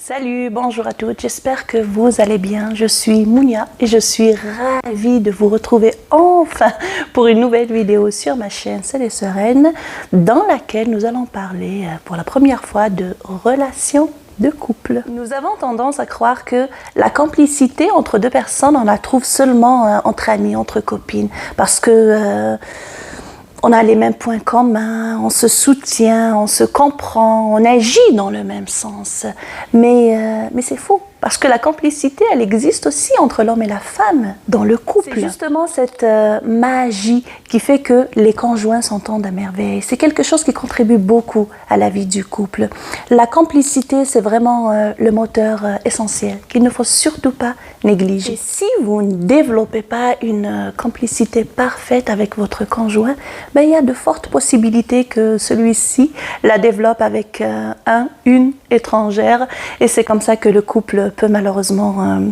Salut, bonjour à toutes, j'espère que vous allez bien. Je suis Mounia et je suis ravie de vous retrouver enfin pour une nouvelle vidéo sur ma chaîne C'est les Sereines, dans laquelle nous allons parler pour la première fois de relations de couple. Nous avons tendance à croire que la complicité entre deux personnes, on la trouve seulement entre amis, entre copines, parce que on a les mêmes points communs, on se soutient, on se comprend, on agit dans le même sens. Mais c'est faux, parce que la complicité, elle existe aussi entre l'homme et la femme, dans le couple. C'est justement cette magie qui fait que les conjoints s'entendent à merveille. C'est quelque chose qui contribue beaucoup à la vie du couple. La complicité, c'est vraiment le moteur essentiel, qu'il ne faut surtout pas négliger. Et si vous ne développez pas une complicité parfaite avec votre conjoint, ben, il y a de fortes possibilités que celui-ci la développe avec une étrangère. Et c'est comme ça que le couple peut malheureusement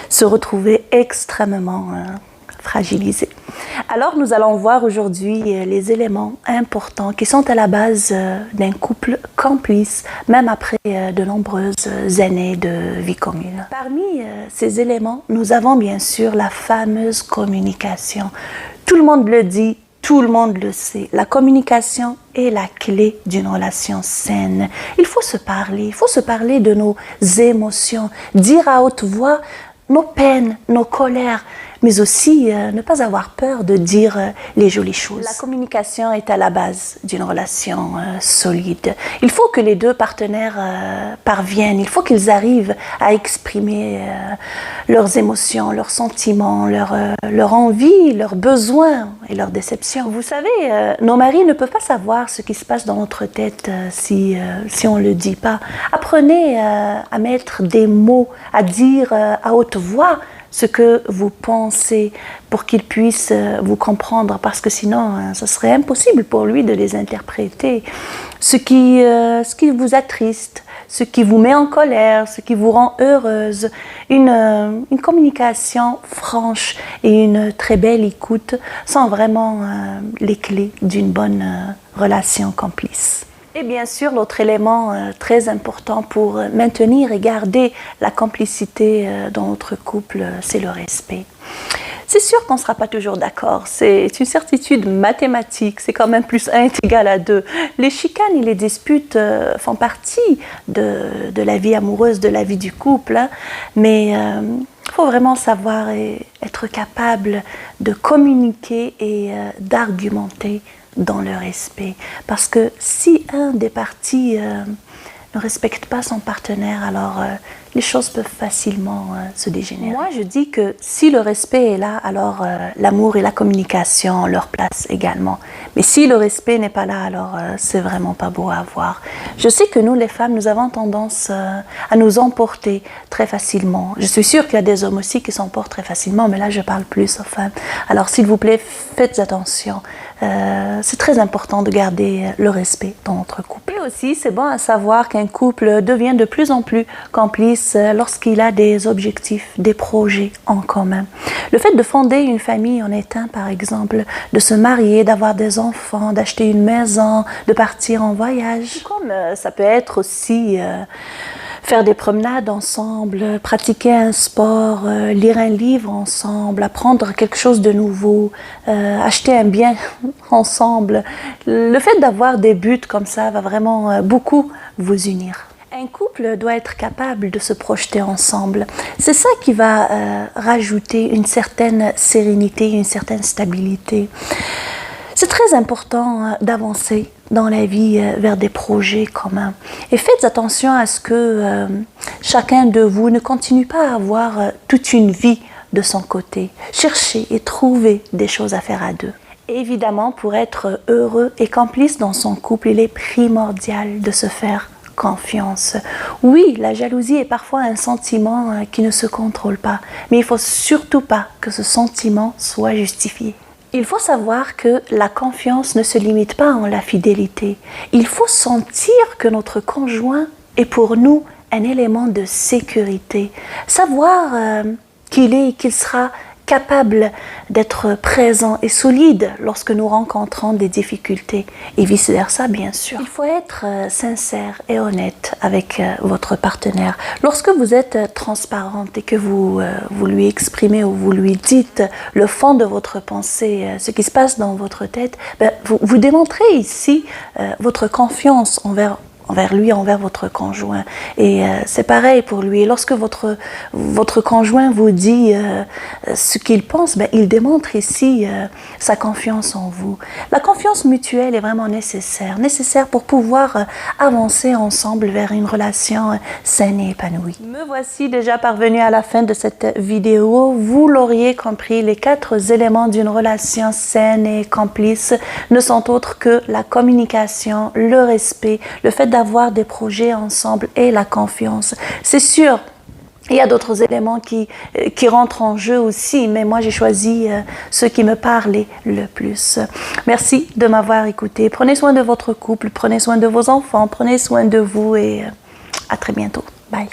se retrouver extrêmement fragilisé. Alors nous allons voir aujourd'hui les éléments importants qui sont à la base d'un couple complice, même après de nombreuses années de vie commune. Parmi ces éléments, nous avons bien sûr la fameuse communication. Tout le monde le dit, tout le monde le sait, la communication est la clé d'une relation saine. Il faut se parler de nos émotions, dire à haute voix nos peines, nos colères, mais aussi ne pas avoir peur de dire les jolies choses. La communication est à la base d'une relation solide. Il faut que les deux partenaires parviennent, il faut qu'ils arrivent à exprimer leurs émotions, leurs sentiments, leur envie, leurs besoins et leurs déceptions. Vous savez, nos maris ne peuvent pas savoir ce qui se passe dans notre tête si on ne le dit pas. Apprenez à mettre des mots, à dire à haute voix ce que vous pensez pour qu'il puisse vous comprendre, parce que sinon ce serait impossible pour lui de les interpréter. Ce qui vous attriste, ce qui vous met en colère, ce qui vous rend heureuse, une communication franche et une très belle écoute sont vraiment les clés d'une bonne relation complice. Et bien sûr, l'autre élément très important pour maintenir et garder la complicité dans notre couple, c'est le respect. C'est sûr qu'on ne sera pas toujours d'accord, c'est une certitude mathématique, c'est quand même plus 1 est égal à 2. Les chicanes et les disputes font partie de la vie amoureuse, de la vie du couple, hein, mais il faut vraiment savoir et être capable de communiquer et d'argumenter dans le respect. Parce que si un des partis ne respecte pas son partenaire, alors les choses peuvent facilement se dégénérer. Moi, je dis que si le respect est là, alors l'amour et la communication ont leur place également. Mais si le respect n'est pas là, alors c'est vraiment pas beau à voir. Je sais que nous, les femmes, nous avons tendance à nous emporter très facilement. Je suis sûre qu'il y a des hommes aussi qui s'emportent très facilement, mais là, je parle plus aux femmes. Alors, s'il vous plaît, faites attention. C'est très important de garder le respect dans notre couple. Et aussi, c'est bon à savoir qu'un couple devient de plus en plus complice lorsqu'il a des objectifs, des projets en commun. Le fait de fonder une famille en est un, par exemple, de se marier, d'avoir des enfants, d'acheter une maison, de partir en voyage. Comme ça peut être aussi faire des promenades ensemble, pratiquer un sport, lire un livre ensemble, apprendre quelque chose de nouveau, acheter un bien ensemble. Le fait d'avoir des buts comme ça va vraiment beaucoup vous unir. Un couple doit être capable de se projeter ensemble. C'est ça qui va rajouter une certaine sérénité, une certaine stabilité. C'est très important d'avancer dans la vie vers des projets communs. Et faites attention à ce que chacun de vous ne continue pas à avoir toute une vie de son côté. Cherchez et trouvez des choses à faire à deux. Évidemment, pour être heureux et complice dans son couple, il est primordial de se faire confiance. Oui, la jalousie est parfois un sentiment qui ne se contrôle pas, mais il ne faut surtout pas que ce sentiment soit justifié. Il faut savoir que la confiance ne se limite pas en la fidélité. Il faut sentir que notre conjoint est pour nous un élément de sécurité. Savoir qu'il est et qu'il sera capable d'être présent et solide lorsque nous rencontrons des difficultés et vice-versa, bien sûr. Il faut être sincère et honnête avec votre partenaire. Lorsque vous êtes transparente et que vous lui exprimez ou vous lui dites le fond de votre pensée, ce qui se passe dans votre tête, vous démontrez ici votre confiance envers lui, envers votre conjoint. Et c'est pareil pour lui. Lorsque votre conjoint vous dit ce qu'il pense, il démontre ici sa confiance en vous. La confiance mutuelle est vraiment nécessaire pour pouvoir avancer ensemble vers une relation saine et épanouie. Me voici déjà parvenue à la fin de cette vidéo. Vous l'auriez compris, les 4 éléments d'une relation saine et complice ne sont autres que la communication, le respect, le fait d'avoir des projets ensemble et la confiance. C'est sûr, il y a d'autres éléments qui rentrent en jeu aussi, mais moi j'ai choisi ceux qui me parlaient le plus. Merci de m'avoir écouté. Prenez soin de votre couple, prenez soin de vos enfants, prenez soin de vous et à très bientôt. Bye.